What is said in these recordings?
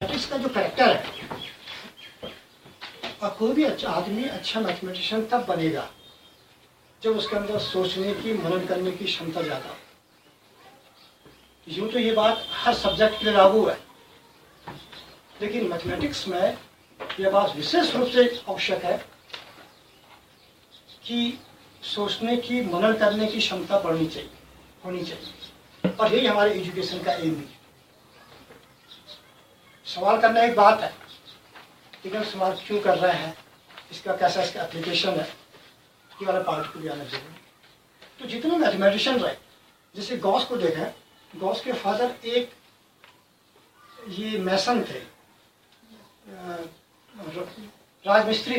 इसका जो करेक्टर है, और कोई भी अच्छा आदमी अच्छा मैथमेटिशियन तब बनेगा जब उसके अंदर सोचने की, मनन करने की क्षमता ज़्यादा हो। यूँ तो ये बात हर सब्जेक्ट के लिए लागू है, लेकिन मैथमेटिक्स में यह बात विशेष रूप से आवश्यक है कि सोचने की, मनन करने की क्षमता बढ़नी चाहिए, होनी चाहिए। और यही हमारे एजुकेशन का एम भी है। सवाल करना एक बात है, लेकिन सवाल क्यों कर रहे हैं, इसका कैसा इसका एप्लीकेशन है, ये वाला पार्ट को भी आना जरूरी है। तो जितने मैथमेटिशियन रहे, जैसे गॉस को देखें, गॉस के फादर एक ये मैसन थे, राजमिस्त्री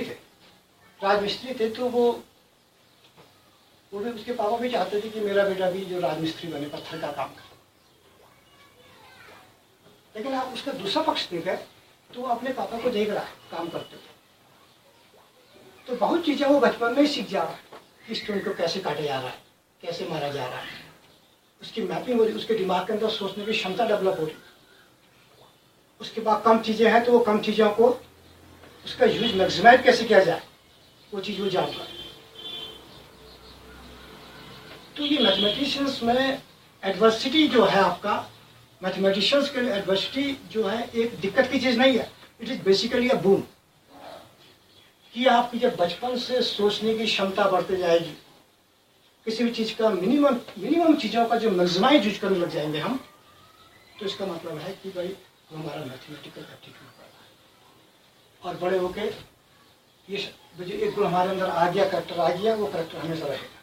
थे। तो वो भी, उसके पापा भी चाहते थे कि मेरा बेटा भी जो राजमिस्त्री बने, पत्थर का काम करे। लेकिन आप उसका दूसरा पक्ष देखें तो वो अपने पापा को देख रहा है काम करते हुए, तो बहुत चीजें वो बचपन में ही सीख जा रहा है कि स्टोन को कैसे काटा जा रहा है, कैसे मारा जा रहा है, उसकी मैपिंग हो रही, उसके दिमाग के अंदर सोचने की क्षमता डेवलप हो रही। उसके बाद कम चीजें हैं तो वो कम चीजों को उसका यूज मैक्सिमाइज कैसे किया जाए, वो चीज वो जान रहा है। तो ये मैथमेटिशियंस में एडवर्सिटी जो है, आपका मैथमेटिशियंस के लिए एडवर्सिटी जो है एक दिक्कत की चीज नहीं है, it is basically a boom. कि आपकी जब बचपन से सोचने की क्षमता बढ़ती जाएगी, किसी भी चीज का मिनिमम चीजों का जो मैक्सिमाइज यूज करने लग जाएंगे हम, तो इसका मतलब है कि भाई हमारा मैथमेटिकल एप्टीट्यूड बढ़ रहा है। और बड़े होके ये जो एक गुण हमारे अंदर आ गया, करेक्टर आ गया, वो करेक्टर हमेशा रहेगा।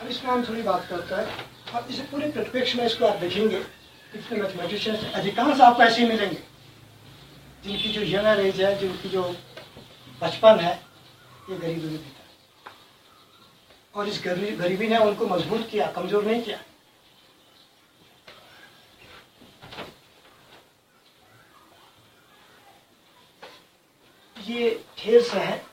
अब इसमें हम थोड़ी बात करते हैं, और इसे पूरे परिप्रेक्ष्य में इसको आप देखेंगे, इतने मैथमेटिशियंस अधिकांश आपको ऐसे ही मिलेंगे जिनकी जो यंगर एज है, जिनकी जो बचपन है, ये गरीबी में बीता, और इस गरीबी ने उनको मजबूत किया, कमजोर नहीं किया। ये थेल्स है,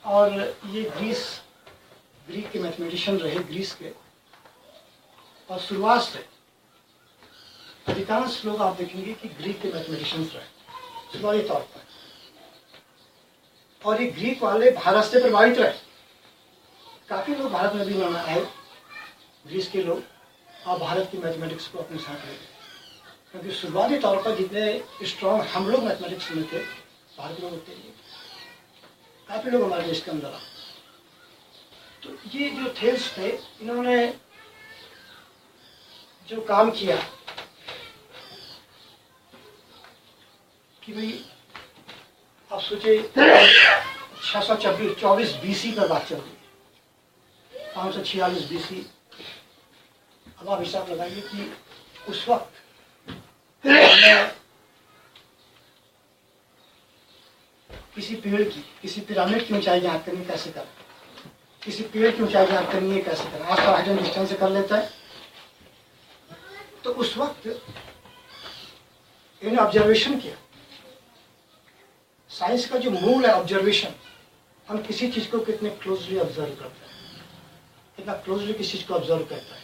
और ये ग्रीक के मैथमेटिशियन रहे, ग्रीस के। और शुरुआत से अधिकांश लोग आप देखेंगे कि ग्रीक के मैथमेटिशियंस रहे शुरुआती तौर पर, और ये ग्रीक वाले भारत से प्रभावित रहे। काफी लोग भारत में भी आए, ग्रीस के लोग, और भारत की मैथमेटिक्स को अपने साथ ले गए, क्योंकि शुरुआती तौर पर जितने स्ट्रॉन्ग हम लोग मैथमेटिक्स में थे, भारत में होते हैं, काफी लोग हमारे देश के अंदर आए। तो ये जो थेल्स थे, इन्होंने जो काम किया कि भाई आप सोचे 624 BC पर बात चल रही है, 546 BC। अब आप हिसाब लगाइए कि उस वक्त किसी पेड़ की, किसी पिरामिड की ऊंचाई ज्ञात करनी कैसे करें, किसी पेड़ की ऊंचाई ज्ञात करनी है कैसे करें, आज तो हाइट एंड डिस्टेंस से कर लेता है। तो उस वक्त इन्होंने ऑब्जर्वेशन किया। साइंस का जो मूल है ऑब्जर्वेशन, हम किसी चीज को कितने क्लोजली ऑब्जर्व करते हैं, कितना क्लोजली किसी चीज को ऑब्जर्व करता है।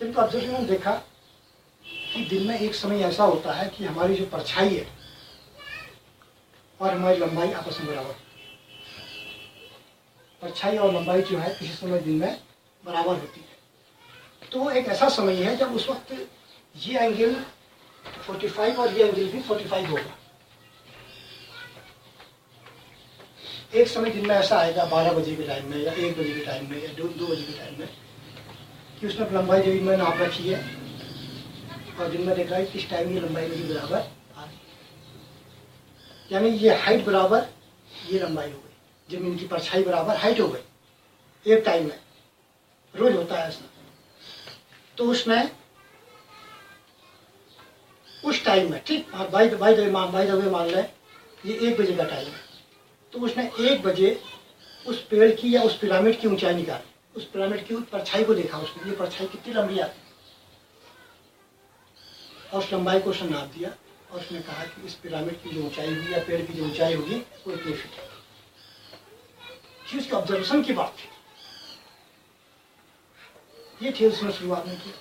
तो इनका ऑब्जर्वेशन देखा कि दिन में एक समय ऐसा होता है कि हमारी जो परछाई है और हमारी लंबाई आपस में बराबर, परछाई और लंबाई जो है किसी समय दिन में बराबर होती है। तो एक ऐसा समय है जब उस वक्त ये एंगल 45 और ये एंगल भी 45 होगा। एक समय दिन में ऐसा आएगा 12 बजे के टाइम में, या 1 बजे के टाइम में, या 2 बजे के टाइम में, कि उसने लंबाई जो इनमें नाप रखी है, और दिन में देख रहा है किस टाइम ये लंबाई मेरी बराबर आ रही है, यानी ये हाइट बराबर ये लंबाई हो गई, जमीन की परछाई बराबर हाइट हो गई एक टाइम में। रोज होता है ऐसा। तो उसने उस टाइम में, ठीक बाई द वे मान लें ये 1 बजे का टाइम है, तो उसने 1 बजे उस पेड़ की या उस पिरामिड की ऊंचाई निकाली, उस पिरामिड की परछाई को देखा उसने, ये परछाई कितनी लंबी आती है, और उस लंबाई को उसने नाप दिया, और उसने कहा कि इस पिरामिड की जो ऊंचाई होगी या पेड़ की जो ऊंचाई होगी वो इतनी फीट है। उसकी ऑब्जर्वेशन की बात थी, ये थी उसने शुरुआत में किया।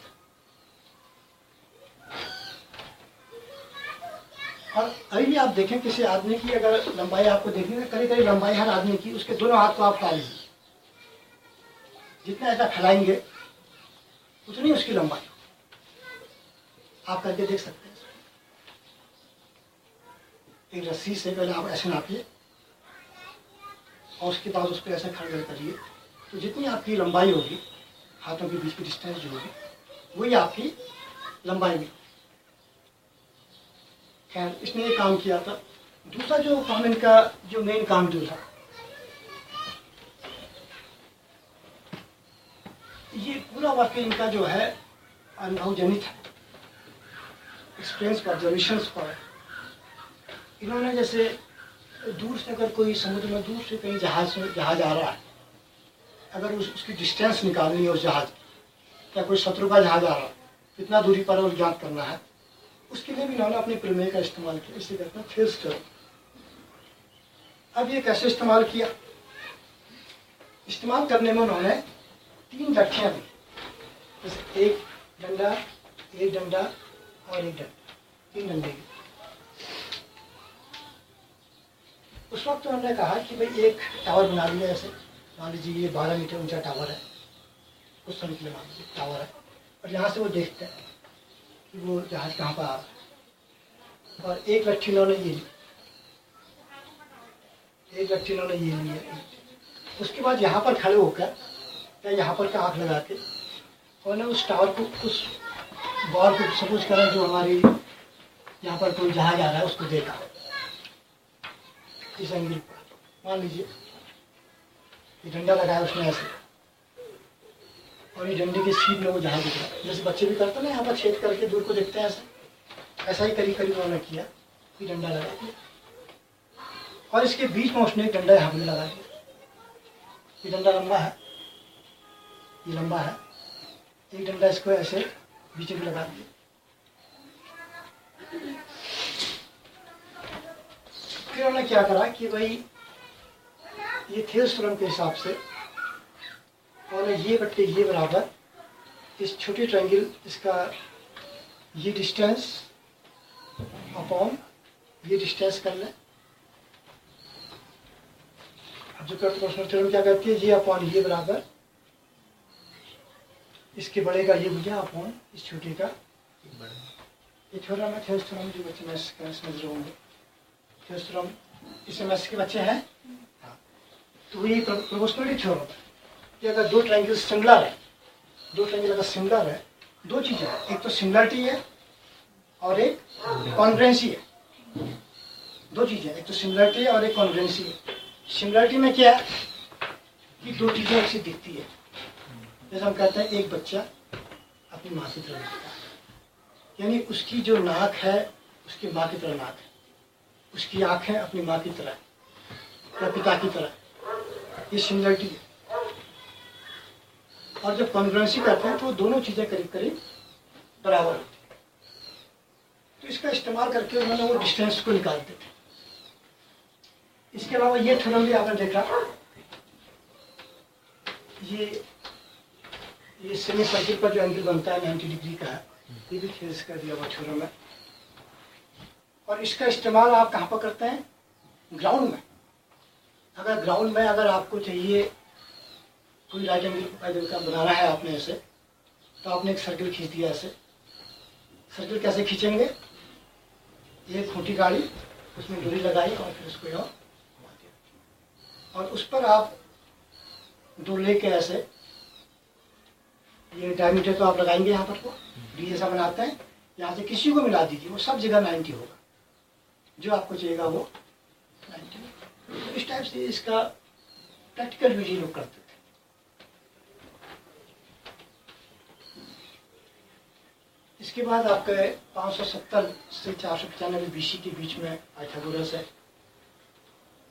और अभी भी आप देखें किसी आदमी की अगर लंबाई आपको देखनी है, करीब करीब लंबाई हर आदमी की, उसके दोनों हाथ को आप डालेंगे, जितना ऐसा फैलाएंगे उतनी उसकी लंबाई। आप करके देख सकते हैं। एक रस्सी से पहले आप ऐसे नापिए और उसके बाद उसको ऐसे खड़ा करिए, तो जितनी आपकी लंबाई होगी, हाथों के बीच की डिस्टेंस जो होगी, वही आपकी लंबाई भी। खैर, इसने ये काम किया था। दूसरा जो काम इनका, जो मेन काम जो था, ये पूरा वाक्य इनका जो है अनुभवजनित है, एक्सपीरियंस पर, ऑब्जर्वेशंस पर। इन्होंने जैसे दूर से अगर कोई समुद्र में दूर से कहीं जहाज आ रहा है, अगर उसकी डिस्टेंस निकालनी है उस जहाज, या कोई शत्रु का जहाज आ रहा है, कितना दूरी पर और ज्ञात करना है, उसके लिए भी इन्होंने अपने प्रमेय का इस्तेमाल किया। इसे कहते हैं थेल्स थ्योरम। अब ये कैसे इस्तेमाल किया? इस्तेमाल करने में उन्होंने 3 लठियां दी, जैसे एक डंडा और एक डंडा, 3 डंडे की। उस वक्त उन्होंने कहा कि भाई एक टावर बना लिया, ऐसे मान लीजिए ये 12 मीटर ऊंचा टावर है, कुछ समय के लिए मान लीजिए टावर है, और यहाँ से वो देखते हैं कि वो जहाज कहाँ पर आ रहा है। और एक लट्ठी उन्होंने ये ली, एक लट्ठी उन्होंने ये ली है। उसके बाद यहाँ पर खड़े होकर या यहाँ पर का आँख लगा के उन्होंने उस टावर को, उस बॉल को सपोज करें जो हमारी यहाँ पर कोई जहाज आ रहा है उसको देखा इस एंगल पर। मान लीजिए ये डंडा लगाया उसने ऐसे, और ये डंडे की सीध में वो जहाज दिख रहा है, जैसे बच्चे भी करते हैं ना, यहाँ पर छेद करके दूर को देखते हैं ऐसे, ऐसा ही करीब करीब उन्होंने किया। ये डंडा लगा दिया और इसके बीच में उसने एक डंडा यहाँ पर लगा दिया। ये डंडा लंबा है, ये लंबा है, एक डंडा इसको ऐसे बीच में लगा दिया। फिर उन्होंने क्या करा कि भाई ये थेल्स थ्योरम के हिसाब से और ये बट्टे ये बराबर इस छोटे ट्रायंगल, इसका ये डिस्टेंस अपॉन ये डिस्टेंस कर लें। अब जो प्रश्न थ्योरम क्या कहती है, ये अपॉन ये बराबर इसके बड़े का ये भुजा अपॉन इस छोटे का ये थ्योरम है। थेल्स थ्योरम जो बच्चे मैथ्स समझ रहे होंगे, थेल्स थ्योरम इससे मैथ्स के बच्चे हैं। हाँ, तो ये प्रोपोर्शनलिटी थ्योरम है कि अगर 2 ट्रायंगल सिमिलर है, 2 ट्रायंगल अगर सिमिलर है, 2 चीजें हैं, एक तो सिमिलरिटी है और एक कॉन्ग्रुएंसी है। 2 चीजें, एक तो सिमिलरिटी है और एक कॉन्ग्रुएंसी है। सिमिलरिटी में क्या है कि 2 चीजें एक सी दिखती है। जैसे हम कहते हैं एक बच्चा अपनी माँ की तरह दिखता है, यानी उसकी जो नाक है उसकी माँ की तरह नाक है, उसकी आँखें अपनी माँ की तरह या पिता की तरह, ये सिमिलरिटी है। और जब कॉन्ग्रुएंसी करते हैं तो दोनों चीजें करीब करीब बराबर होती है। तो इसका इस्तेमाल करके उन्होंने वो डिस्टेंस को निकालते थे। इसके अलावा ये थ्योरम भी आपने देखा, ये सेमी सर्किल पर जो एंगल बनता है 90 डिग्री का है, ये भी थेल्स का दिया हुआ थ्योरम है। और इसका इस्तेमाल आप कहाँ पर करते हैं? ग्राउंड में। अगर ग्राउंड में अगर आपको चाहिए कोई राइट एंगल का बनाना है आपने ऐसे, तो आपने एक सर्किल खींच दिया ऐसे। सर्किल कैसे खींचेंगे? एक खूंटी गाड़ी, उसमें डोरी लगाई और फिर उसको यहाँ घुमा दिया, और उस पर आप 2 लेके ऐसे, ये डायमीटर तो आप लगाएंगे यहाँ पर को डी जैसा बनाते हैं, यहाँ से किसी को मिला दीजिए, वो सब जगह 90 होगा, जो आपको चाहिएगा वो 90। तो इस टाइप से इसका प्रैक्टिकल यूज लोग करते थे। इसके बाद आपके 570 से 495 बीसी के बीच में पाइथागोरस है।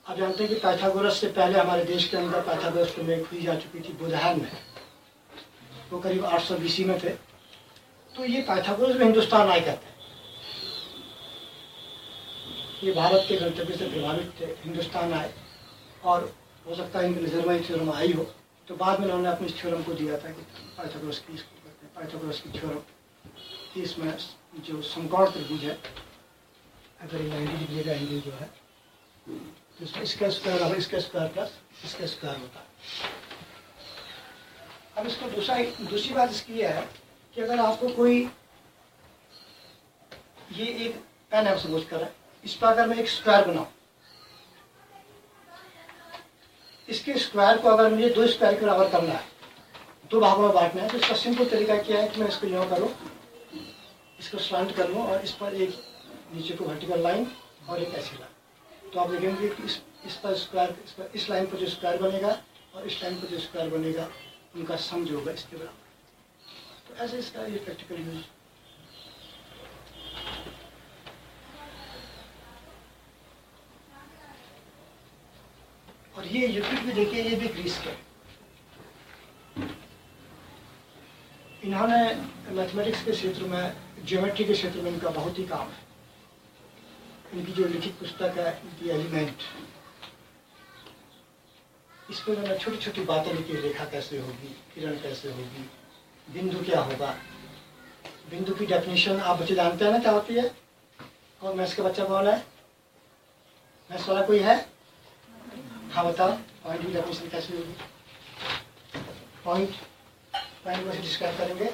आप जानते हैं कि पाइथागोरस से पहले हमारे देश के अंदर पाइथागोरस प्रमेय खुदी जा चुकी थी बुधान में, वो करीब 800 बीसी में थे। तो ये पाइथागोरस में हिंदुस्तान आए कहते हैं, ये भारत के गंतव्य से प्रभावित थे, हिंदुस्तान आए, और हो सकता है इनकी नजर में थ्योरम आई हो, तो बाद में उन्होंने अपने इस थ्योरम को दिया था कि पाइथागोरस की, इसको कहते हैं पाइथागोरस की थ्योरम। इसमें जो समकोण त्रिभुज है अगर 90 डिग्री का एंगल जो है तो इसका स्क्वायर और इसका स्क्वायर प्लस इसका स्क्वायर होता है। अब इसको दूसरी बात इसकी यह है कि अगर आपको कोई ये एक पेन है सपोज कर है, इस पर अगर मैं एक स्क्वायर बनाऊं, इसके स्क्वायर को अगर मुझे 2 स्क्वायर के बराबर करना है, 2 भागों में बांटना है, तो इसका सिंपल तरीका क्या है कि मैं इसको यूँ करूँ, इसको स्लांट कर लूँ और इस पर एक नीचे को वर्टिकल लाइन और एक ऐसी लाइन, तो आप देखेंगे कि इस पर स्क्वायर, इस लाइन पर जो स्क्वायर बनेगा और इस लाइन पर जो स्क्वायर बनेगा उनका सम जो होगा इसके बराबर। तो ऐसे इसका ये प्रैक्टिकल यूज। और ये यूक्लिड भी देखिए, ये भी ग्रीस के, इन्होंने मैथमेटिक्स के क्षेत्र में, ज्योमेट्री के क्षेत्र में इनका बहुत ही काम है। इनकी जो लिखित पुस्तक है द एलिमेंट, इस पर उन्होंने छोटी छोटी बातें लिखी, रेखा कैसे होगी, किरण कैसे होगी, बिंदु क्या होगा। बिंदु की डेफिनेशन आप बच्चे जानते हैं ना क्या होती है? और मैथ्स का बच्चा कौन है? मैथ्स वाला कोई है? हाँ बताओ, पॉइंट की डेफिनेशन कैसे होगी? पॉइंट को कैसे डिस्क्राइब करेंगे?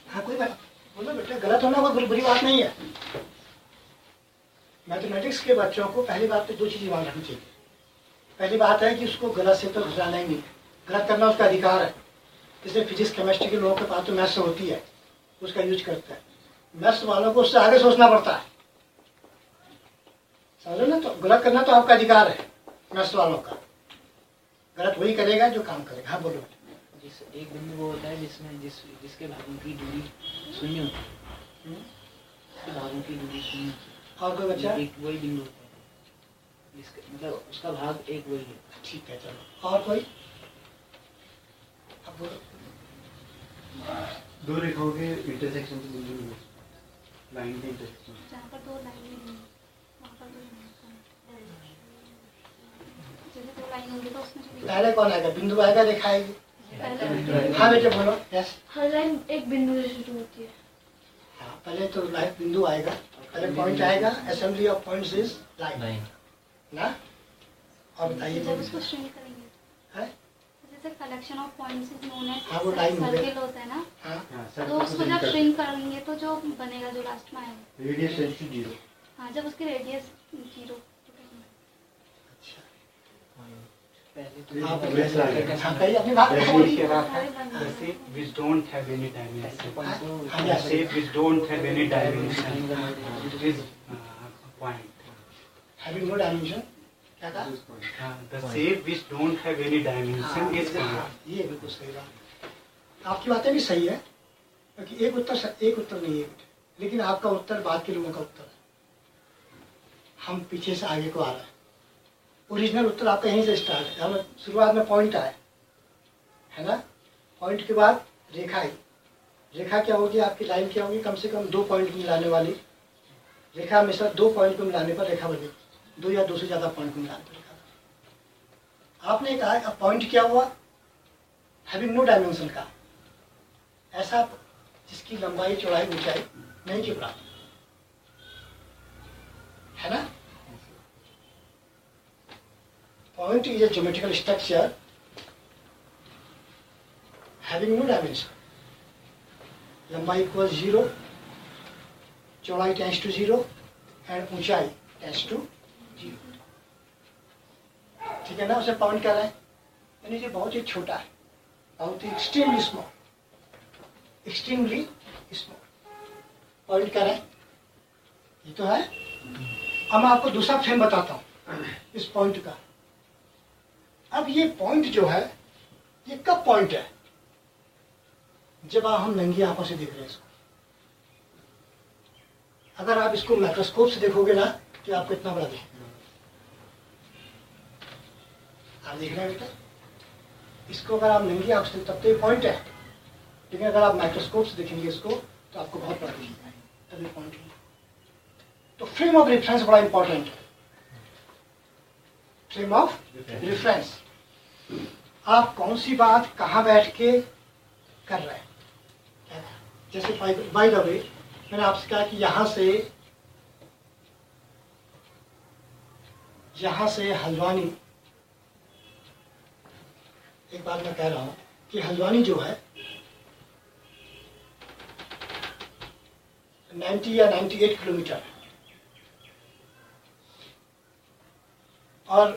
हाँ कोई बात बोलो बेटा, गलत होना कोई बुरी बात नहीं है। मैथमेटिक्स के बच्चों को पहली बात तो 2 चीज़ें ध्यान रखनी चाहिए। पहली बात है कि उसको गलत से तो घुसाना ही नहीं, गलत करना उसका अधिकार है। जैसे फिजिक्स केमिस्ट्री के लोगों के पास तो मैथ्स होती है, उसका यूज करता है। मैथ्स वालों को उससे आगे सोचना पड़ता है, समझो ना। तो गलत करना तो आपका अधिकार है, मैथ्स वालों का। गलत वही करेगा जो काम करेगा। हाँ बोलो। जिस एक बिंदु वो होता है जिसमें जिसके भागों की दूरी शून्य होती है, उसके भागों की दूरी शून्य होती है। और कोई बच्चा? एक वही बिंदु होता है जिसके मतलब उसका भाग एक वही है। ठीक है, चलो। और कोई? अब बोलो। 2 रेखाओं के इंटरसेक्शन से बिंदु, लाइन के इंटरसेक्शन, जहाँ पर 2 लाइनें हैं वहाँ पर 2 लाइन, जैसे 2 लाइन होगी तो उसमें जो पहले कौन आएगा? बिंदु आएगा, रेखा आएगी? हाँ बेटे बोलो। यस, हर लाइन एक बिंदु से शुरू होती है। हाँ पहले तो लाइन बिंदु आएगा, पहले पॉइंट आएगा। Assembly of points is line ना। और बताइए जब उसको श्रिंक करेंगे, है? जैसे collection of points is known as हाँ, वो line हो गया। सर्किल होता है ना, हाँ तो उसको जब श्रिंक करेंगे तो जो बनेगा, जो लास्ट में आएगा, रेडियस टेंड्स टू 0। हाँ जब उसकी रेडियस 0। पहले तो आप वैसा हाँ कहिए अपनी बात Definitely बोलिए। The shape which don't have any dimension. हाँ, The shape which don't have any dimension is a point. Having no dimension, क्या कहा? The shape which don't have any dimension is हाँ, point. ये बिल्कुल सही बात। आपकी बातें भी सही है, क्योंकि एक उत्तर नहीं है, लेकिन आपका उत्तर बाद के लोगों का उत्तर है। हम पीछे से आगे को आ रहे हैं। ओरिजिनल उत्तर आपका यहीं से स्टार्ट है। हमें शुरुआत में पॉइंट आए, है ना। पॉइंट के बाद रेखा आई। रेखा क्या होगी? आपकी लाइन क्या होगी? कम से कम 2 पॉइंट को मिलाने वाली रेखा। हमेशा 2 पॉइंट को मिलाने पर रेखा बनेगी, 2 या 2 से ज़्यादा पॉइंट को मिलाने पर रेखा बनेगी। आपने कहा अब पॉइंट क्या हुआ? हैविंग नो डायमेंशन का, ऐसा जिसकी लंबाई चौड़ाई ऊंचाई नहीं के बराबर, है ना। Point is a geometrical structure having no dimension. लंबाई equals 0, चौड़ाई tends to 0 and ऊंचाई tends to 0। ठीक है ना। उसे पॉइंट कर रहे हैं, यानी ये बहुत ही छोटा है, बहुत ही extremely small, extremely small point कर रहे हैं। ये तो है। अब मैं आपको दूसरा फ्रेम बताता हूँ इस पॉइंट का। अब ये पॉइंट जो है, ये कब पॉइंट है? जब हम नंगी आंखों से देख रहे हैं इसको। अगर आप इसको माइक्रोस्कोप से देखोगे ना तो आपको इतना बड़ा दिखेगा। आप देख रहे हैं बेटा, इसको अगर आप नंगी आंखों से, तब तो ये पॉइंट है, लेकिन अगर आप माइक्रोस्कोप से देखेंगे इसको तो आपको बहुत बड़ा दिखेगा, तब ये पॉइंट है। तो फ्रेम ऑफ रेफरेंस बड़ा इंपॉर्टेंट है। फ्रेम ऑफ रेफरेंस, आप कौन सी बात कहाँ बैठ के कर रहे हैं। जैसे बाय द वे, मैंने आपसे कहा कि यहाँ से हल्द्वानी, एक बात मैं कह रहा हूँ कि हल्द्वानी जो है 90 या 98 किलोमीटर है, और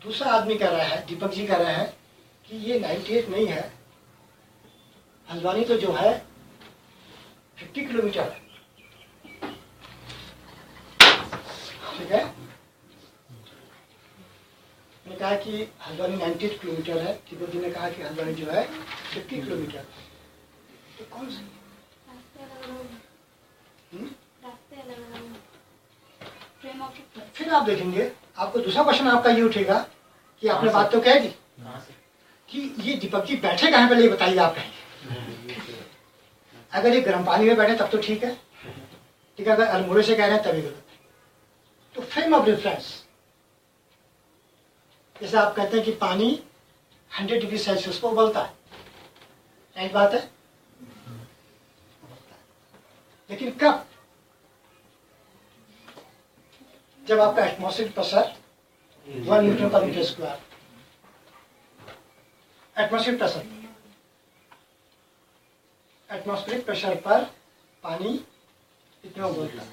दूसरा आदमी कह रहा है, दीपक जी कह रहे हैं कि ये 98 नहीं है, हल्द्वानी तो जो है 50 किलोमीटर है। ठीक है, मैंने कहा कि हल्द्वानी 98 किलोमीटर है, दीपक जी ने कहा कि हल्द्वानी जो है 50 किलोमीटर। तो कौन सी रास्ते अलग अलग, फ्रेम ऑफ रेफरेंस। फिर आप देखेंगे, आपको दूसरा क्वेश्चन आपका ये उठेगा कि आपने बात तो कह दी कि ये दीपक जी बैठे कहाँ, पहले ये बताइए आप कहेंगे। अगर ये गर्म पानी में बैठे तब तो ठीक है, ठीक है, अगर अल्मोड़े से कह रहे हैं तभी गलत है। तो फ्रेम ऑफ रेफरेंस, जैसे आप कहते हैं कि पानी 100 डिग्री सेल्सियस पर उबलता है, राइट बात है, लेकिन कब? जब आपका एटमॉस्फेरिक प्रेशर 1 न्यूटन पर मीटर स्क्वायर, एटमॉस्फेरिक प्रेशर पर पानी इतना उबलता है।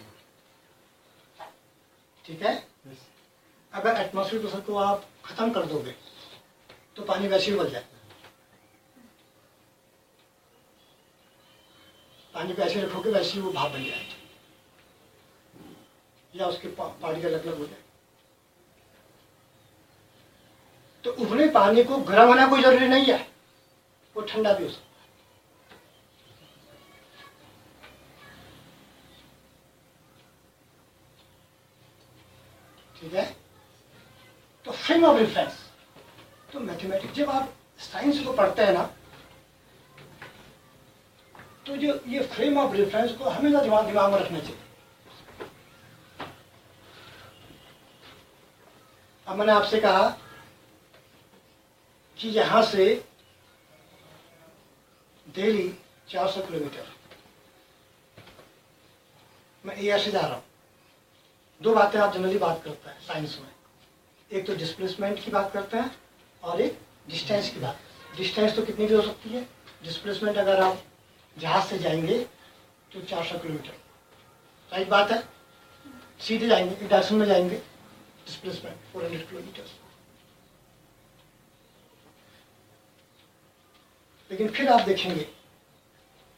ठीक है, अगर एटमॉस्फेरिक प्रेशर को आप खत्म कर दोगे तो पानी वैसे ही उबल जाएगा। पानी को ऐसे रखोगे वैसे ही वो भाप बन जाएगा, या उसके पार्टिकल अलग अलग हो जाए। तो उबले पानी को गर्म होना कोई जरूरी नहीं है, वो ठंडा भी हो सकता है। ठीक है, तो फ्रेम ऑफ रेफरेंस, तो मैथमेटिक्स जब आप साइंस को पढ़ते हैं ना, तो जो ये फ्रेम ऑफ रेफरेंस को हमेशा दिमाग में रखना चाहिए। अब मैंने आपसे कहा कि यहां से दिल्ली 400 किलोमीटर, मैं एयर से जा रहा हूं। दो बातें आप जनरली बात करते हैं साइंस में, एक तो डिस्प्लेसमेंट की बात करते हैं और एक डिस्टेंस की बात। डिस्टेंस तो कितनी भी हो सकती है, डिस्प्लेसमेंट अगर आप जहाज से जाएंगे तो 400 किलोमीटर, राइट बात है, सीधे जाएंगे, एक डायरेक्शन में जाएंगे, डिस्प्लेसमेंट 400 किलोमीटर। लेकिन फिर आप देखेंगे,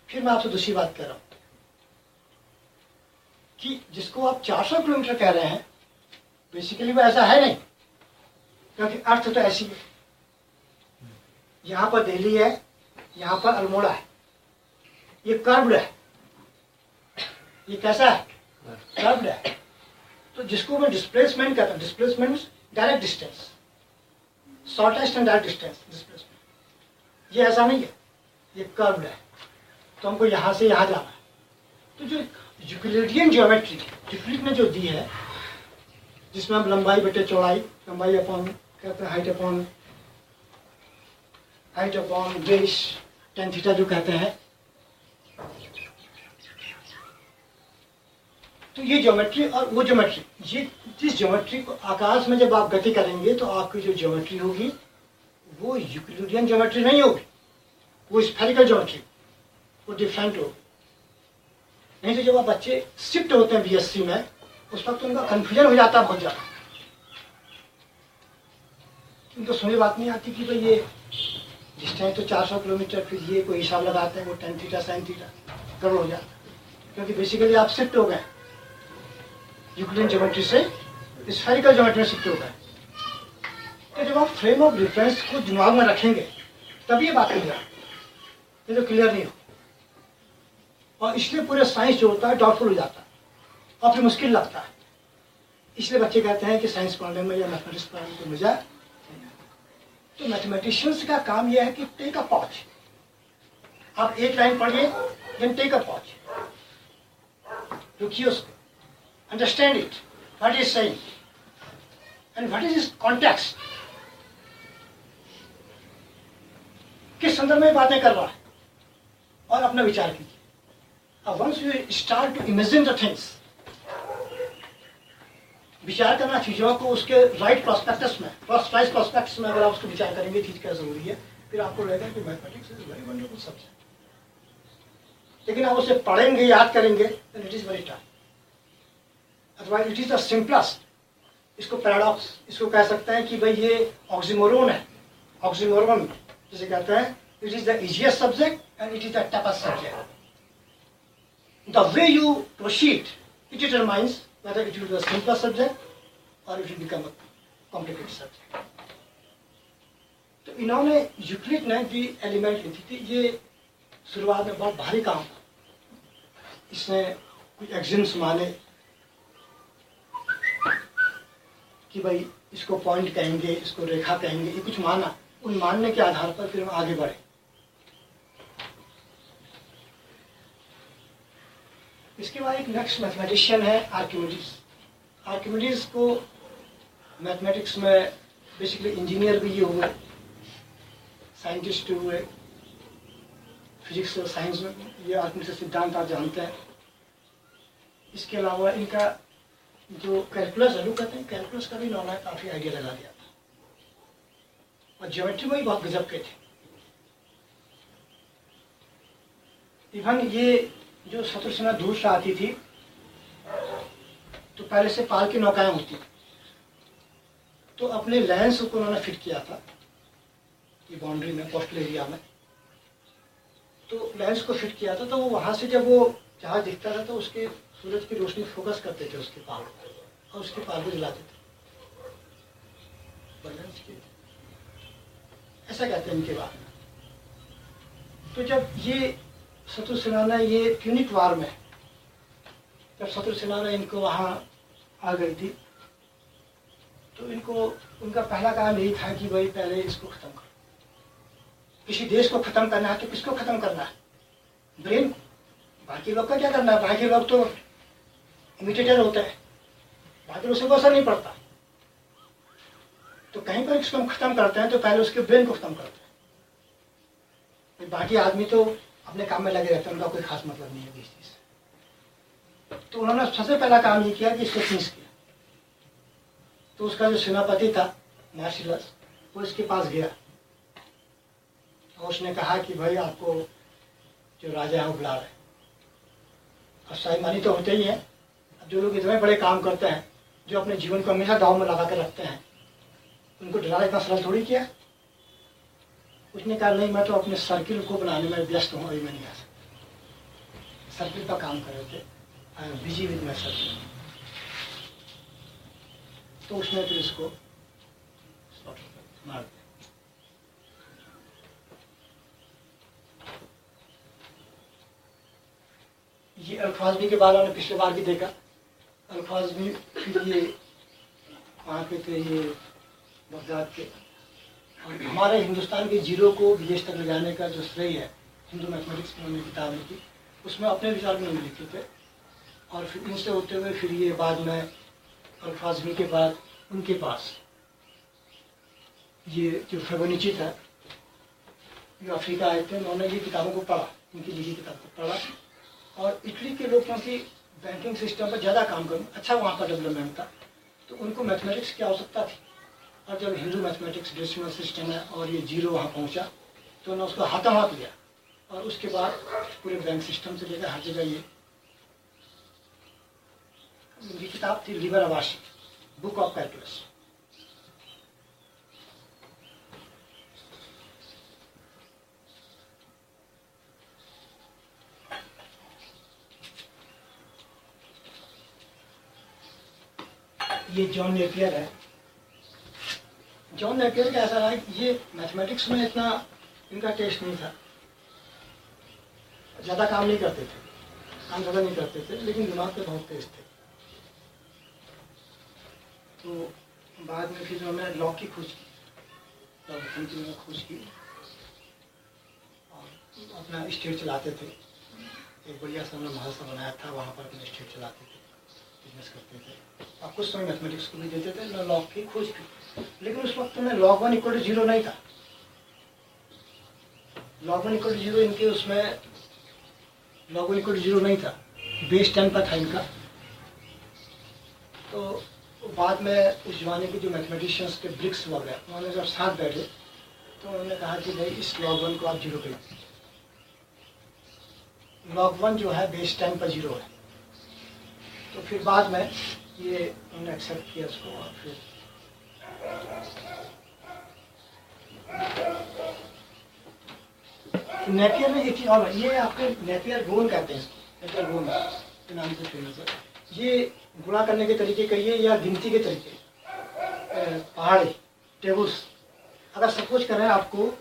फिर मैं आपसे दूसरी बात कह रहा हूं कि जिसको आप 400 किलोमीटर कह रहे हैं, बेसिकली वो ऐसा है नहीं, क्योंकि अर्थ तो ऐसी है, यहां पर दिल्ली है, यहां पर अल्मोड़ा है, ये कर्व्ड है, ये कैसा है, कर्व्ड है। तो जिसको मैं डिस्प्लेसमेंट कहता हूं, displacement direct distance, shortest and direct distance displacement, ये ऐसा नहीं है, ये कर्व्ड है, तो हमको यहां से यहां जाना है। तो जो यूक्लिडियन ज्योमेट्री यूक्लिड ने जो दी है, जिसमें हम लंबाई बटे चौड़ाई, लंबाई अपॉन कहते हैं height upon base tan theta जो कहते हैं, तो ये ज्योमेट्री और वो ज्योमेट्री, ये जिस ज्योमेट्री को आकाश में जब आप गति करेंगे तो आपकी जो ज्योमेट्री होगी वो यूक्लिडियन ज्योमेट्री नहीं होगी, वो स्फेरिकल ज्योमेट्री, वो डिफरेंट होगी। नहीं तो जब आप बच्चे शिफ्ट होते हैं बीएससी में, उस वक्त उनका कंफ्यूजन हो जाता है बहुत ज्यादा, उनको समझ बात नहीं आती कि भाई ये डिस्टेंस तो 400 किलोमीटर, फिर ये कोई हिसाब लगाते हैं, वो tan थीटा sin थीटा गड़बड़ हो जाता है, क्योंकि बेसिकली आप शिफ्ट हो गए यूक्लिडियन ज्योमेट्री से स्फेरिकल ज्योमेट्री में शिफ्ट हो गए। तो जब आप फ्रेम ऑफ रेफरेंस को दिमाग में रखेंगे तब ये बात क्लियर, ये तो क्लियर नहीं हो, और इसलिए पूरे साइंस जो होता है डाउटफुल हो जाता है और फिर मुश्किल लगता है। इसलिए बच्चे कहते हैं कि साइंस पढ़ने में या मैथमेटिक्स पढ़ने में मजा नहीं आता। तो मैथमेटिशियंस का काम यह है कि टेक अ पॉज, आप एक लाइन पढ़िए, देन टेक अ पॉज, रुकिए उसको, understand it, what is saying and what is is context, किस संदर्भ में बातें कर रहा है, और अपना विचार कीजिए। Once you start to imagine the things, विचार करना चीज़ों को उसके राइट प्रोस्पेक्टस में, फर्स्ट राइट प्रोस्पेक्टस में अगर आप उसको विचार करेंगे चीज़ क्या ज़रूरी है, फिर आपको लगेगा कि mathematics is very wonderful subject. लेकिन आप उसे पढ़ेंगे, याद करेंगे, then it is very tough. Otherwise it is the simplest. इसको पैराडॉक्स, इसको कह सकते हैं कि भाई ये ऑक्सीमोरोन है। ऑक्सीमोरोन जिसे कहते हैं, it is the easiest subject and it is the toughest subject. The way you proceed it determines whether it will be a simple subject or it will become a complicated subject. तो इन्होंने Euclid ने भी element लिखी थी। ये शुरुआत में बहुत भारी काम था। इसने कुछ एक्सिम्स माने कि भाई इसको पॉइंट कहेंगे, इसको रेखा कहेंगे, ये कुछ माना। उन मानने के आधार पर फिर हम आगे बढ़े। इसके बाद एक नेक्स्ट मैथमेटिशियन है आर्किमिडीज। आर्किमिडीज को मैथमेटिक्स में बेसिकली इंजीनियर भी ये हुए, साइंटिस्ट भी हुए, फिजिक्स और साइंस में ये आर्किमिडीज सिद्धांत आप जानते हैं। इसके अलावा इनका जो कैलकुलस है, लोग कहते हैं कैलकुलस का भी इन्होंने काफ़ी आइडिया लगा दिया था, और ज्योमेट्री में भी बहुत गजब के थे। इवन ये जो शत्रुसेना दूर से आती थी तो पहले से पाल की नौकाएं होती, तो अपने लेंस को उन्होंने फिट किया था ये बाउंड्री में, कोस्टल एरिया में। तो लेंस को फिट किया था, तो वो वहाँ से जब वो जहाज दिखता था तो उसके सूरज की रोशनी फोकस करते थे उसके पाल को, और उसके पाल को जलाते थे। ऐसा कहते हैं इनके बारे में। तो जब ये शत्रुसेना ने ये प्यूनिक वार में, जब शत्रुसेना ने इनको वहाँ आ गई थी, तो इनको उनका पहला काम यही था कि भाई पहले इसको खत्म करो। किसी देश को खत्म करना है तो किसको खत्म करना है? ब्रेन। बाकी लोग का क्या करना है? बाकी लोग तो इमिटेटर होते हैं, बाकी लोग से असर नहीं पड़ता। तो कहीं पर इसको हम खत्म करते हैं तो पहले उसके ब्रेन को खत्म करते हैं। बाकी आदमी तो अपने काम में लगे रहते हैं, उनका कोई खास मतलब नहीं है इस चीज से। तो उन्होंने सबसे पहला काम ये किया कि इसको फिनिश किया। तो उसका जो सेनापति था मार्शिलस, वो इसके पास गया और उसने कहा कि भाई आपको जो राजा है वो बुला रहे। अब साईमानी तो होते ही है। अब जो लोग इतने बड़े काम करते हैं, जो अपने जीवन को हमेशा दाव में लगा कर रखते हैं, उनको डराना इतना सरल थोड़ी किया। उसने कहा नहीं, मैं तो अपने सर्किल को बनाने में व्यस्त हूँ, अभी मैं नहीं आ सकता। सर्किल का काम कर रहे थे, I am busy with my circle. तो उसने फिर इसको मार दिया। ये अल्फाजमी के बाद हमने पिछले बार भी देखा। अल्फाजमी फिर ये वहाँ के थे, ये बगदाद के। और हमारे हिंदुस्तान के जीरो को विदेश तक ले जाने का जो श्रेय है, हिंदू मैथमेटिक्स में उन्होंने किताब लिखी, उसमें अपने विचार भी उन्होंने लिखे थे। और फिर इनसे होते हुए फिर ये बाद में अल्फाजमी के बाद उनके पास ये जो फेबोनिची था, जो अफ्रीका आए थे, उन्होंने ये किताबों को पढ़ा, इनकी लिखी किताब को पढ़ा। और इटली के लोग क्योंकि बैंकिंग सिस्टम पर ज़्यादा काम करें, अच्छा वहाँ का डेवलपमेंट था, तो उनको मैथमेटिक्स की आवश्यकता थी। और जब हिंदू मैथमेटिक्स डेसिमल सिस्टम है और ये जीरो वहाँ पहुँचा, तो उन्होंने उसको हाथों हाथ लिया। और उसके बाद पूरे बैंक सिस्टम से लेकर हर जगह ये किताब थी, लिबर अवाशी, बुक ऑफ कैलकुलस। ये जॉन नेपियर है। जॉन नेपियर का ऐसा रहा, ये मैथमेटिक्स में इतना इनका टेस्ट नहीं था, ज़्यादा काम नहीं करते थे, काम ज़्यादा नहीं करते थे, लेकिन दिमाग पे बहुत तेज थे। तो बाद में फिर उन्होंने लॉ की खोज की, उन्होंने खोज की और अपना स्टेट चलाते थे। एक बढ़िया सा उन्होंने महल सा बनाया था, वहाँ पर अपना स्टेट चलाते थे, बिजनेस करते थे। और कुछ समय मैथमेटिक्स को भी देते थे, उन्होंने लॉ की खोज की। लेकिन उस वक्त में log 1 = 0 नहीं था। log 1 = 0 इनके उसमें log 1 इक्वल 0 नहीं था, बेस 10 पर था इनका। तो बाद में उस जमाने के जो मैथमेटिशियंस के ब्रिक्स वगैरह, उन्होंने जब साथ बैठे तो उन्होंने कहा कि भाई इस log 1 को आप 0 कर दीजिए। log 1 जो है बेस 10 पर 0 है। तो फिर बाद में ये उन्होंने एक्सेप्ट किया उसको, और फिर नेपियर में एक चीज और, ये आपके नेपियर गोल कहते हैं इसको, नेपियर गोल के नाम से फेमस है। ये गुणा करने के तरीके कहिए या गिनती के तरीके, पहाड़ी टेबल्स। अगर सपोज करें आपको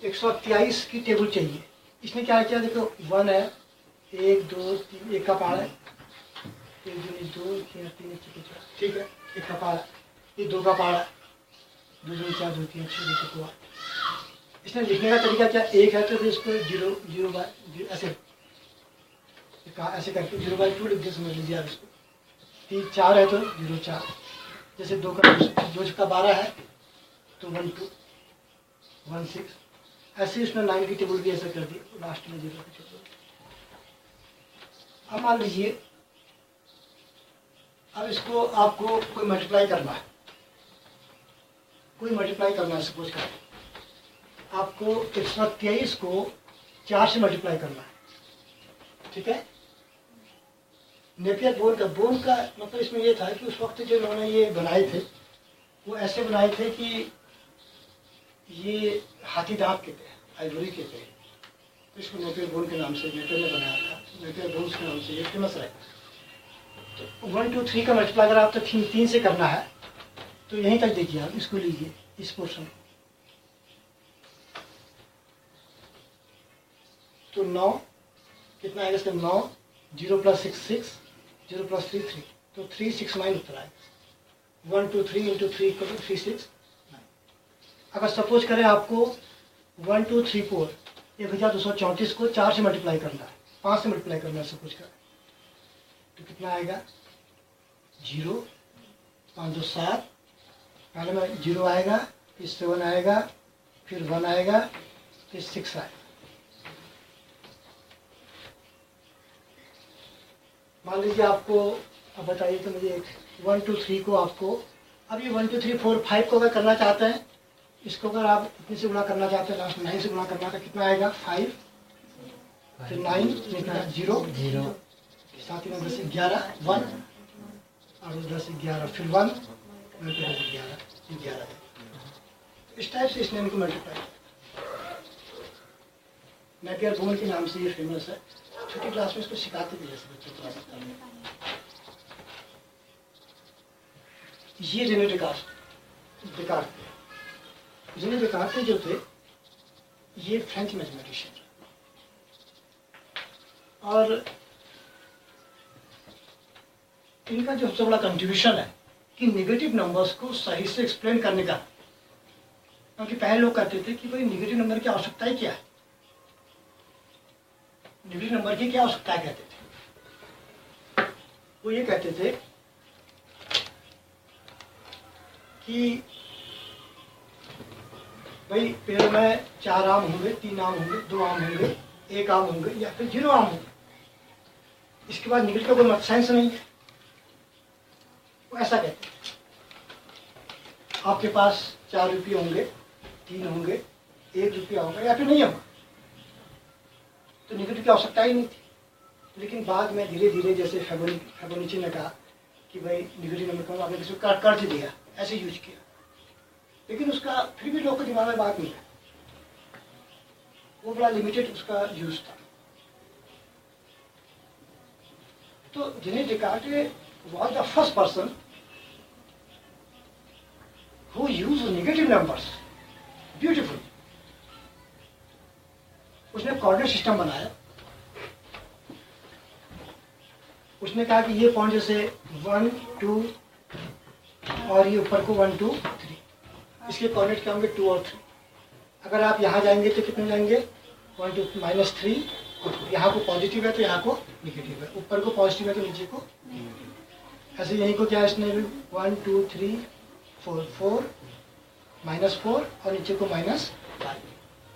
123 की टेबल चाहिए, इसने क्या किया, देखो 1 है, 1 2 3, 1 का पहाड़ है, 1 2 3 3 4, ठीक है, 1 का पहाड़, ये 2 का पहाड़, 2 2 4 2 3 6 2 8। इसने लिखने का तरीका क्या, 1 है तो फिर इसको 0 0 बाय ऐसे ऐसे करके 0/2 लिख दिया, समझ लीजिए आप इसको। 3 4 है तो 0 4, जैसे 2 का 12 है तो 1 2 1 6, ऐसे इसने 9 की टेबल भी ऐसा कर दी, लास्ट में 0 की टेबल। अब मान लीजिए अब इसको आपको कोई मल्टीप्लाई करना है, है सपोज करें आपको 123 को 4 से मल्टीप्लाई करना है, ठीक है। नेपियर बोन का मतलब इसमें ये था कि उस वक्त जो इन्होंने ये बनाए थे वो ऐसे बनाए थे कि ये हाथी दांत के थे, आइवरी के थे, तो इसको नेपियर बोन के नाम से नेपियर ने बनाया था, नेपियर बोन्स के नाम से ये फेमस रहे। तो 1 2 3 का मल्टीप्लाई अगर आप तो 3 से करना है तो यहीं तक देखिए, आप इसको लीजिए, इस पोर्शन तो 9 कितना आएगा इसका, 9 0 + 6 6, 0 + 3 3, तो 3 6 9 उत्तर आएगा। 1 2 3 × 3 = 3 6 9। अगर सपोज करें आपको 1 2 3 4 1234 को 4 से मल्टीप्लाई करना है, 5 से मल्टीप्लाई करना है सपोज करें, तो कितना आएगा 0 5 2 7, पहले में 0 आएगा, फिर 7 आएगा, फिर 1 आएगा, फिर 6 आएगा। मान लीजिए आपको, अब बताइए तो मुझे 1 2 3 को आपको, अब ये 1 2 3 4 5 को अगर करना चाहते हैं, इसको अगर आप इतने से गुणा करना चाहते हैं, लास्ट 9 से गुणा करना था, कितना आएगा 5, फिर 9 0 साथ ही में 10 11 1, और 10 11 फिर 1 11। इस टाइप से इसने इनको मल्टीप्लाई, नेपियर बोन के नाम से ये फेमस है। छोटी क्लास में इसको सिखाते भी जैसे बच्चों को आदत करने। ये रेने डेकार्ट जो थे ये फ्रेंच मैथमेटिशियन, और इनका जो सबसे बड़ा कंट्रीब्यूशन है कि नेगेटिव नंबर्स को सही से एक्सप्लेन करने का, क्योंकि पहले लोग कहते थे कि भाई नेगेटिव नंबर की आवश्यकता ही क्या है, नेगेटिव नंबर की क्या आवश्यकता कहते थे। वो ये कहते थे कि भाई पेड़ में 4 आम होंगे, 3 आम होंगे, 2 आम होंगे, 1 आम होंगे, या फिर 0 आम होंगे, इसके बाद नेगेटिव का कोई सेंस नहीं है। वो ऐसा कहते हैं आपके पास 4 रुपये होंगे, 3 होंगे, 1 रुपया होगा, या फिर नहीं होगा, तो नेगेटिव की आवश्यकता ही नहीं थी। लेकिन बाद में धीरे धीरे जैसे फेबोनिची ने कहा कि भाई नेगेटिव नंबर को आपने किसी को कर्ज दिया, ऐसे यूज किया, लेकिन उसका फिर भी लोग के दिमाग में बात नहीं है, वो बड़ा लिमिटेड उसका यूज था। तो Rene Descartes was the first person who used negative numbers beautifully. उसने कोऑर्डिनेट सिस्टम बनाया, उसने कहा कि ये पॉइंट जैसे 1 2 और ये ऊपर को 1 2 3, इसके कोऑर्डिनेट क्या होंगे 2 और 3। अगर आप यहाँ जाएंगे तो कितने जाएंगे 1 2 -3, यहाँ को पॉजिटिव है तो यहाँ को निगेटिव है, ऊपर को पॉजिटिव है तो नीचे को, ऐसे यहीं को क्या इसने 1 2 3 4 4 -4 और नीचे को -5,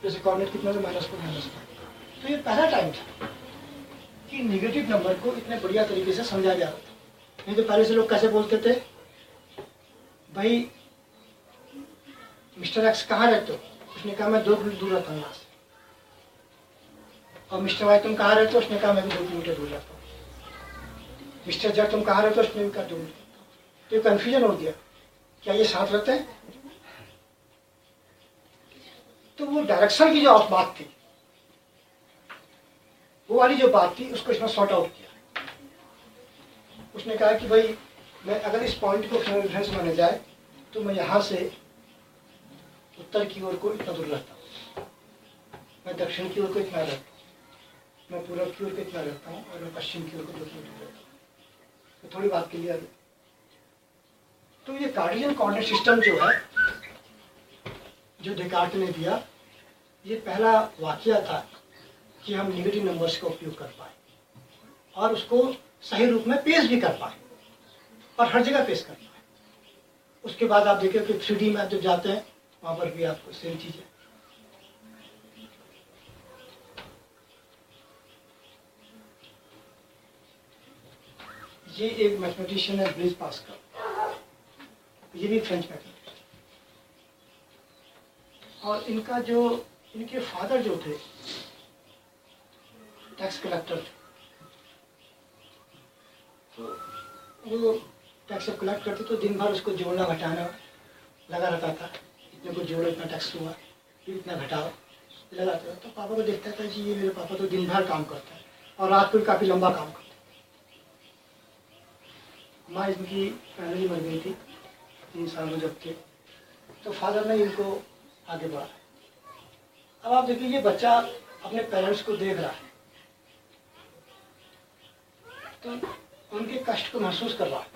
जैसे कोऑर्डिनेट कितना तो -4 -5। तो ये पहला टाइम था कि निगेटिव नंबर को इतने बढ़िया तरीके से समझा जा रहा था। नहीं तो पहले से लोग कैसे बोलते थे, भाई मिस्टर एक्स कहाँ रहते हो? उसने कहा मैं 2 किलोमीटर दूर रहता हूँ यहाँ से। और मिस्टर वाई तुम कहाँ रहते हो? उसने कहा मैं भी 2 किलोमीटर दूर रहता हूँ। मिस्टर जेड तुम कहाँ रहते हो? उसने भी कहा 2 किलोमीटर। तो कंफ्यूजन हो गया, क्या ये साथ रहते हैं? तो वो डायरेक्शन की जो बात थी, वो वाली जो बात थी, उसको इसने सॉर्ट आउट किया। उसने कहा कि भाई मैं अगर इस पॉइंट को फ्रेम रेफरेंस माना जाए तो मैं यहाँ से उत्तर की ओर को इतना दूर रहता हूँ, मैं दक्षिण की ओर को इतना रहता हूँ, मैं पूर्व की ओर को इतना रहता हूँ, और मैं पश्चिम की ओर को 2 किलोमीटर रहता हूँ। तो थोड़ी बात क्लियर है। तो ये कार्टेशियन कोऑर्डिनेट सिस्टम जो है, जो डेकार्ट ने दिया, ये पहला वाकया था कि हम नेगेटिव नंबर्स का उपयोग कर पाए और उसको सही रूप में पेश भी कर पाए और हर जगह पेश कर पाए। उसके बाद आप देखिए कि 3D में आप जब जाते हैं वहां पर भी आपको सेम चीज है। ये एक मैथमेटिशियन है ब्लेज पास्कल, ये भी फ्रेंच मैथमेटिशियन, और इनका जो इनके फादर जो थे टैक्स कलेक्टर थे, तो वो टैक्स कलेक्ट करते तो दिन भर उसको जोड़ना घटाना लगा रहता था। इतने को जोड़ो, इतना टैक्स हुआ, फिर इतना घटाओ, लगा रहता था। तो पापा को देखता था जी ये मेरे पापा तो दिन भर काम करता है और रात को काफ़ी लंबा काम करता है। माँ इनकी फैमिली मर गई थी 3 साल में जब थे, तो फादर ने इनको आगे बढ़ाया। अब आप देखिए ये बच्चा अपने पेरेंट्स को देख रहा है, तो उनके कष्ट को महसूस कर रहा है,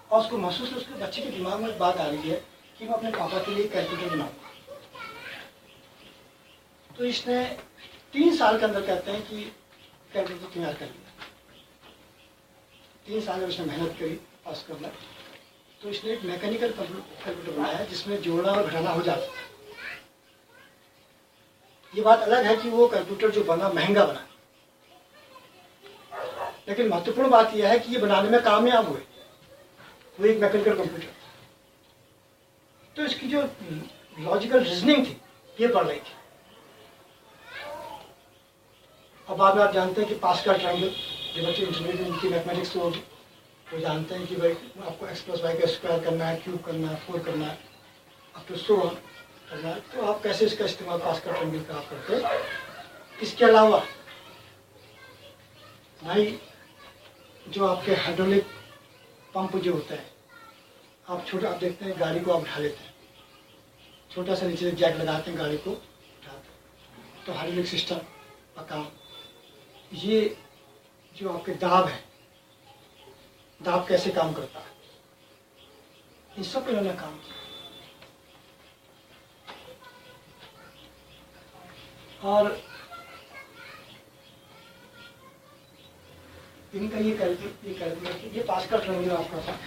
और उसको महसूस उसके बच्चे के दिमाग में बात आ रही है कि मैं अपने पापा के लिए कैलकुलेटर बनाऊंगा। तो इसने 3 साल के अंदर कहते हैं कि कैलकुलेटर तैयार कर लिया। 3 साल में उसने मेहनत करी पास करना, तो इसने एक मैकेनिकल कैलकुलेटर बनाया जिसमें जोड़ना और घटाना हो जाता है। ये बात अलग है कि वो कैलकुलेटर जो बना महंगा बना, लेकिन महत्वपूर्ण बात यह है कि ये बनाने में कामयाब हुए। वो एक मैकेनिकल कंप्यूटर, तो इसकी जो लॉजिकल रीजनिंग थी ये पढ़ रही थी। अब बाद में आप जानते हैं कि पास्कल ट्रायंगल, जो बच्चे इंटरमीडिएट में उनकी मैथमेटिक्स तो होगी, वो जानते हैं कि भाई आपको x + y का स्क्वायर करना है, क्यूब करना है, 4 करना है, अब तो सो ऑन करना है। तो आप कैसे इसका इस्तेमाल पास्कल ट्रायंगल का आप करते हैं। इसके अलावा भाई जो आपके हाइड्रोलिक पंप जो होता है, आप देखते हैं गाड़ी को आप उठा लेते हैं, छोटा सा नीचे जैक लगाते हैं, गाड़ी को उठाते हैं। तो हाइड्रोलिक सिस्टम का काम, ये जो आपके दाब है, दाब कैसे काम करता है, इन सब पे इन्होंने काम किया। और इनका ये कैलकुलेटर ये पास्कल ट्रायंगल आपका था,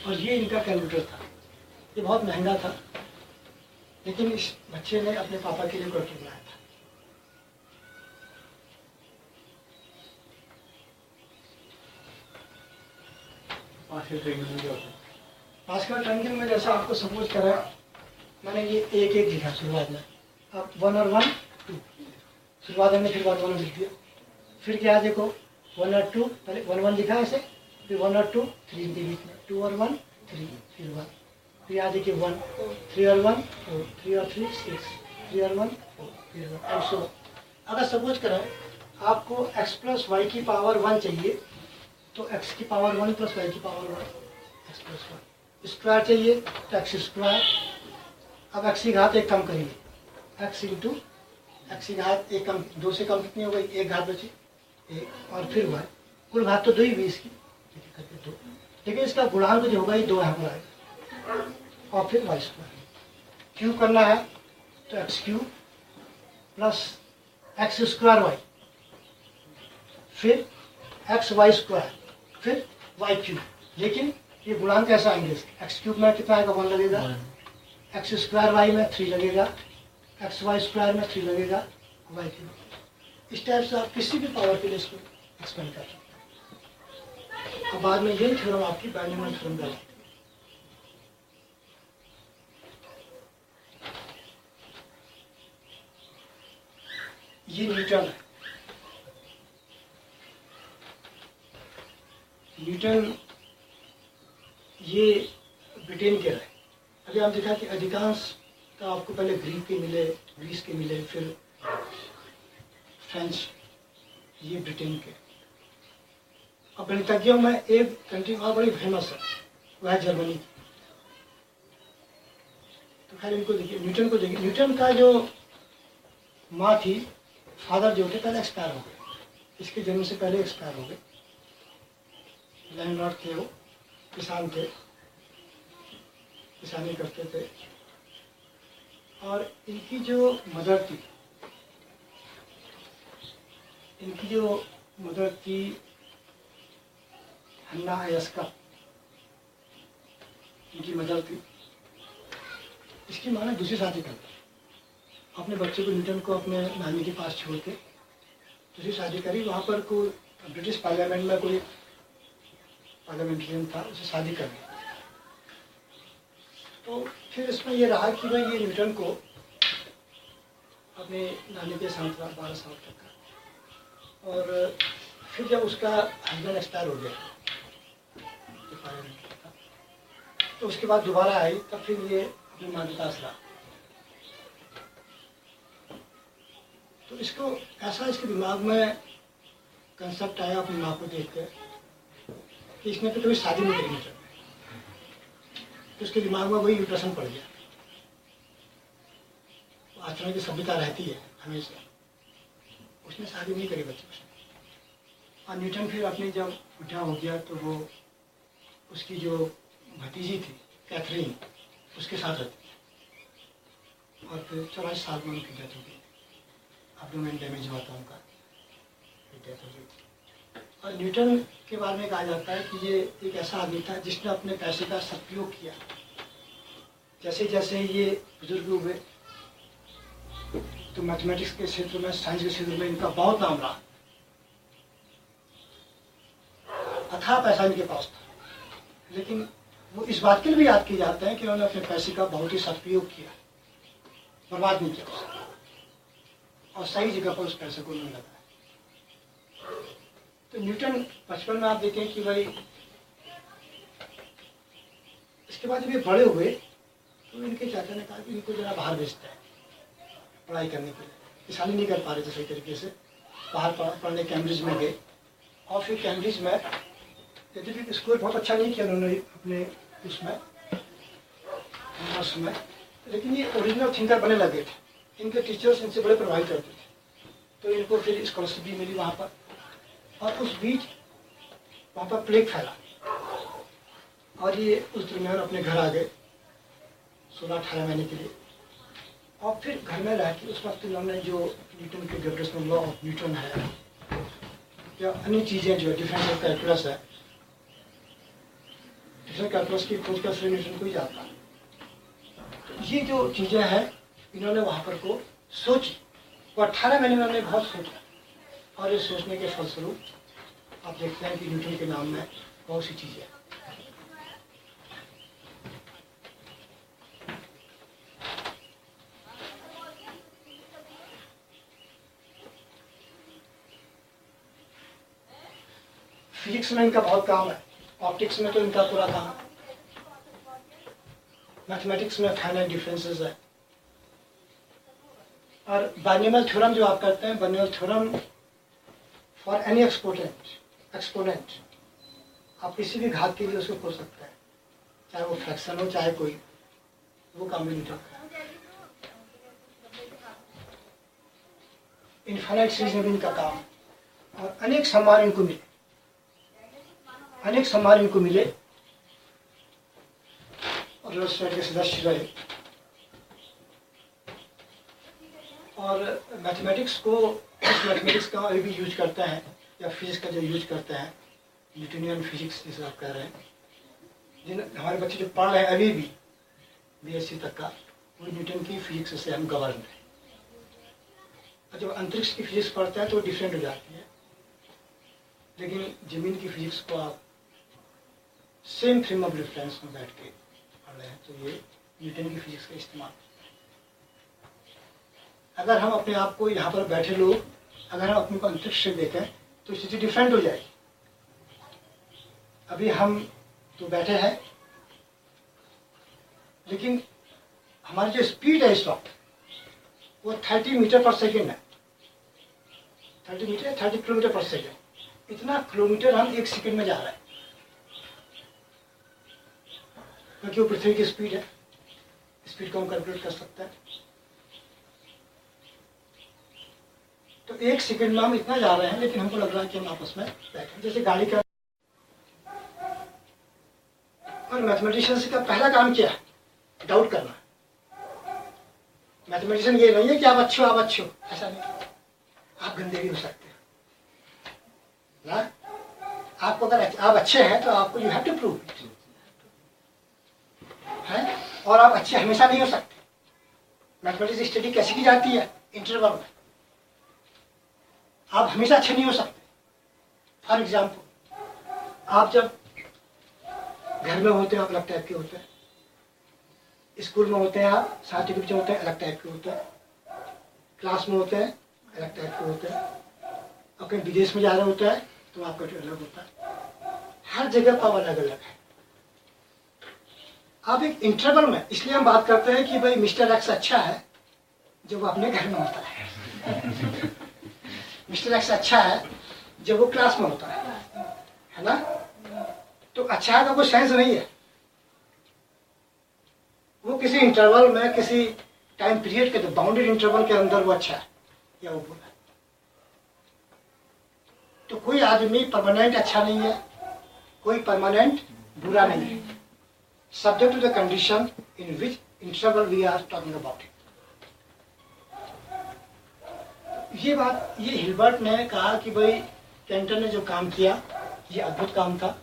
और ये इनका कैलकुलेटर था। ये बहुत महंगा था, लेकिन इस बच्चे ने अपने पापा के लिए कैलकुलेटर बनाया था। पास्कल ट्रायंगल में जैसा आपको सपोज करा, मैंने ये एक लिखा शुरुआत में, अब 1 और 1 2 शुरुआत में, फिर 1 1 लिख दिया। फिर क्या देखो 1 और 2, पहले 1 1 लिखा ऐसे, फिर 1 और 2 3 के बीच में, 2 और 1 3, फिर 1, फिर यहाँ देखिए 1 3 और 1 4, 3 और 3 6, 3 और 1 4, फिर 1 और सो। अगर सपोज करें आपको x + y की पावर 1 चाहिए, तो x की पावर 1 + y की पावर 1, x + 1 स्क्वायर चाहिए तो x स्क्वायर। अब x की घात 1 कम करेंगे, x × x की घात 1 कम, 2 से कम कितनी हो गई, 1 घात बची 1, और फिर y, कुल घात तो 2 ही 20 की, 2, लेकिन इसका गुणांक जो होगा ये 2 यहाँ पर आएगा, और फिर y स्क्वायर। क्यूब करना है तो x³ + x स्क्वायर y, फिर xy स्क्वायर, फिर y³। लेकिन ये गुणांक कैसा आएंगे इसके, x³ में कितना आएगा 1 लगेगा, x स्क्वायर y में 3 लगेगा, XY² में 3 लगेगा Y³। इस टाइप से आप किसी भी पावर के लिए इसको एक्सपेंड कर सकते हैं। अब बाद में यही थ्योरम आपकी बाइनोमियल थ्योरम कहलाती है। ये न्यूटन है। न्यूटन ये ब्रिटेन के रहे। अभी हम देखा कि अधिकांश का आपको पहले ग्रीक के मिले, ग्रीस के मिले, फिर फ्रेंच, ये ब्रिटेन के। अब गणितज्ञों में एक कंट्री और बड़ी फेमस है, वह है जर्मनी। तो खैर इनको देखिए, न्यूटन को देखिए। न्यूटन का जो माँ थी, फादर जो थे पहले एक्सपायर हो गए, इसके जन्म से पहले एक्सपायर हो गए। लैंडलॉर्ड थे वो, किसान थे, किसानी करते थे। और इनकी जो मदर थी, हन्ना अयस्का, इनकी मदर थी। इसकी माँ ने दूसरी शादी कर दी। अपने बच्चे को, न्यूटन को, अपने नानी के पास छोड़ के दूसरी शादी करी। वहाँ पर कोई ब्रिटिश पार्लियामेंट में कोई पार्लियामेंटेरियन था, उसे शादी कर दी। तो फिर इसमें ये रहा कि भाई ये न्यूटन को अपने नानी के साथ रहा 12 साल तक का। और फिर जब उसका हस्बैंड एक्सपायर हो गया, तो पार्लियामेंट था, तो उसके बाद दोबारा आई, तब फिर ये अपनी माँ के पास रहा। तो इसको ऐसा इसके दिमाग में कंसेप्ट आया अपनी माँ को देख कर कि इसने तो कभी शादी नहीं करनी चाहिए। तो उसके दिमाग में वही इंप्रेशन पड़ गया। आचरण की सभ्यता रहती है हमेशा, उसने शादी नहीं करी बच्चे से। और न्यूटन फिर अपनी जब बुढ़ा हो गया तो वो उसकी जो भतीजी थी कैथरीन, उसके साथ रहती। और फिर 84 साल में उनकी डेथ हो गई। एब्डोमेन डैमेज हुआ था उनका, डेथ हो गई। और न्यूटन के बारे में कहा जाता है कि ये एक ऐसा आदमी था जिसने अपने पैसे का सदुपयोग किया। जैसे जैसे ये बुजुर्ग हुए तो मैथमेटिक्स के क्षेत्र में, साइंस के क्षेत्र में इनका बहुत नाम रहा। अथाह पैसा इनके पास था, लेकिन वो इस बात के लिए भी याद किए जाते हैं कि उन्होंने अपने पैसे का बहुत ही सदुपयोग किया, बर्बाद नहीं किया उसे, और सही जगह पर उस पैसे को नहीं लगाया। तो न्यूटन बचपन में आप देखें कि भाई, इसके बाद जब ये बड़े हुए तो इनके चाचा ने कहा कि इनको जरा बाहर भेजते हैं पढ़ाई करने के लिए। किसानी नहीं कर पा रहे थे सही तरीके से, बाहर पढ़ने कैम्ब्रिज में गए। और फिर कैम्ब्रिज में यद्यपि स्कोर बहुत अच्छा नहीं किया उन्होंने अपने उसमें, लेकिन ये ओरिजिनल थिंकर बनने लगे थे। इनके टीचर्स इनसे बड़े प्रभावित करते थे, तो इनको फिर स्कॉलरशिप भी मिली वहाँ पर। और उस बीच वहाँ पर प्लेग फैला और ये उस दरमियान अपने घर आ गए 16-18 महीने के लिए। और फिर घर में रह के उस वक्त इन्होंने जो न्यूटन के ग्रेविटेशनल लॉ ऑफ न्यूटन है या अन्य चीज़ें जो डिफरेंशियल कैलकुलस है, डिफरेंशियल कैलकुलस की खोज का श्रेय न्यूटन को ही जाता है। तो ये जो चीज़ें हैं इन्होंने वहाँ पर को सोची। वो 18 महीने में उन्होंने बहुत सोचा, और ये सोचने के फलस्वरूप आप देखते हैं कि न्यूटन के नाम में बहुत सी चीज़ें हैं। फिजिक्स में इनका बहुत काम है, ऑप्टिक्स में तो इनका पूरा काम है, मैथमेटिक्स में फाइनाइट डिफरेंसेस है। और बाइनोमियल थ्योरम जो आप करते हैं, binomial theorem for any exponent, आप किसी भी घात के लिए उसको खोज सकते हैं, चाहे वो फ्रैक्शन हो चाहे कोई, वो काम भी नहीं करता है। इनफाइनाइट सीरीज में भी इनका काम है। और अनेक सम्मान इनको मिले, और रोस्टर के सदस्य रहे। और मैथमेटिक्स को, इस मैथमेटिक्स का अभी भी यूज करते हैं, या फिजिक्स का जो यूज करते हैं, न्यूटनियन फिजिक्स जिसे आप कह रहे हैं, जिन हमारे बच्चे जो पढ़ रहे हैं अभी भी BSc तक का, वो न्यूटन की फिजिक्स से हम गवर्न हैं। और जब अंतरिक्ष की फिजिक्स पढ़ते हैं तो डिफरेंट हो जाती है, लेकिन ज़मीन की फिजिक्स को आप सेम फ्रेम ऑफ रेफरेंस में बैठ के पढ़ रहे हैं तो ये न्यूटन की फिजिक्स का इस्तेमाल। अगर हम अपने आप को यहाँ पर बैठे लोग अगर हम अपने को अंतरिक्ष से देखें तो स्थिति डिफरेंट हो जाएगी। अभी हम तो बैठे हैं, लेकिन हमारी जो स्पीड है इस वक्त वो 30 मीटर पर सेकेंड है। 30 किलोमीटर पर सेकेंड, इतना किलोमीटर हम 1 सेकेंड में जा रहे हैं, क्योंकि वो पृथ्वी की स्पीड है। स्पीड को हम कैलकुलेट कर सकते हैं। तो 1 सेकेंड में हम इतना जा रहे हैं, लेकिन हमको लग रहा है कि हम आपस में बैठे, जैसे गाड़ी का। और मैथमेटिशियंस का पहला काम क्या है? डाउट करना। मैथमेटिशियन ये नहीं है कि आप अच्छे हो, ऐसा नहीं। आप गंदे भी हो सकते हैं ना। आपको अगर आप अच्छे हैं तो आपको you have to prove it है, और आप अच्छे हमेशा नहीं हो सकते। मैथमेटिक्स स्टडी कैसे की जाती है? इंटरवल में। आप हमेशा अच्छे नहीं हो सकते। फॉर एग्जाम्पल, आप जब घर में होते हैं आप अलग टाइप के होते हैं, स्कूल में होते हैं आप सर्टिफिकेट में होते हैं अलग टाइप के होते हैं, क्लास में होते हैं अलग टाइप के होते हैं, और कहीं विदेश में जा रहे होते हैं तो आपका जो अलग होता है। हर जगह का अलग अलग है। आप एक इंटरवल में, इसलिए हम बात करते हैं कि भाई मिस्टर एक्स अच्छा है जब वो अपने घर में होता है। मिस्टर एक्स अच्छा है जब वो क्लास में होता है ना। तो अच्छा का कोई सेंस नहीं है। वो किसी इंटरवल में, किसी टाइम पीरियड के बाउंडेड इंटरवल के अंदर वो अच्छा है या वो बुरा है। तो कोई आदमी परमानेंट अच्छा नहीं है, कोई परमानेंट बुरा नहीं है, subject to the condition in which interval we are talking about it. ये बात ये हिल्बर्ट ने कहा कि भाई कैंटर ने जो काम किया ये अद्भुत काम था।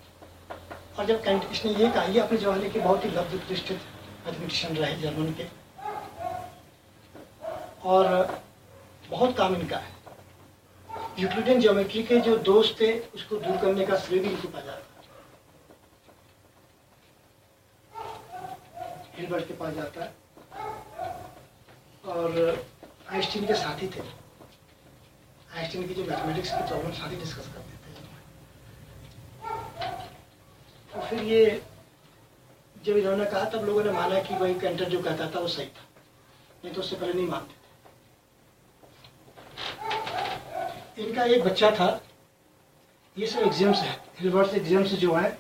और जब इसने ये कहा, ये अपने जमाने के बहुत ही लब्ध प्रतिष्ठित मैथमेटिशियन रहे जर्मन के, और बहुत काम इनका है। यूक्लिडियन ज्योमेट्री के जो दोष थे उसको दूर करने का श्रेय भी इनको पाया जाता है, हिल्बर्ट के पास जाता है। और आइंस्टीन के साथी थे। आइंस्टीन की जो मैथमेटिक्स की प्रॉब्लम सारी डिस्कस करते थे। तो फिर ये जब इन्होंने कहा तब लोगों ने माना कि भाई कैंटर जो कहता था वो सही था, नहीं तो उससे पहले नहीं मानते थे। इनका एक बच्चा था। ये सब एग्जाम्स है, हिल्बर्ट एग्जाम्स जो है,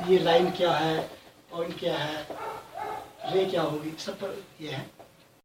ये लाइन क्या है, पॉइंट क्या है, रे क्या होगी, सब पर ये है।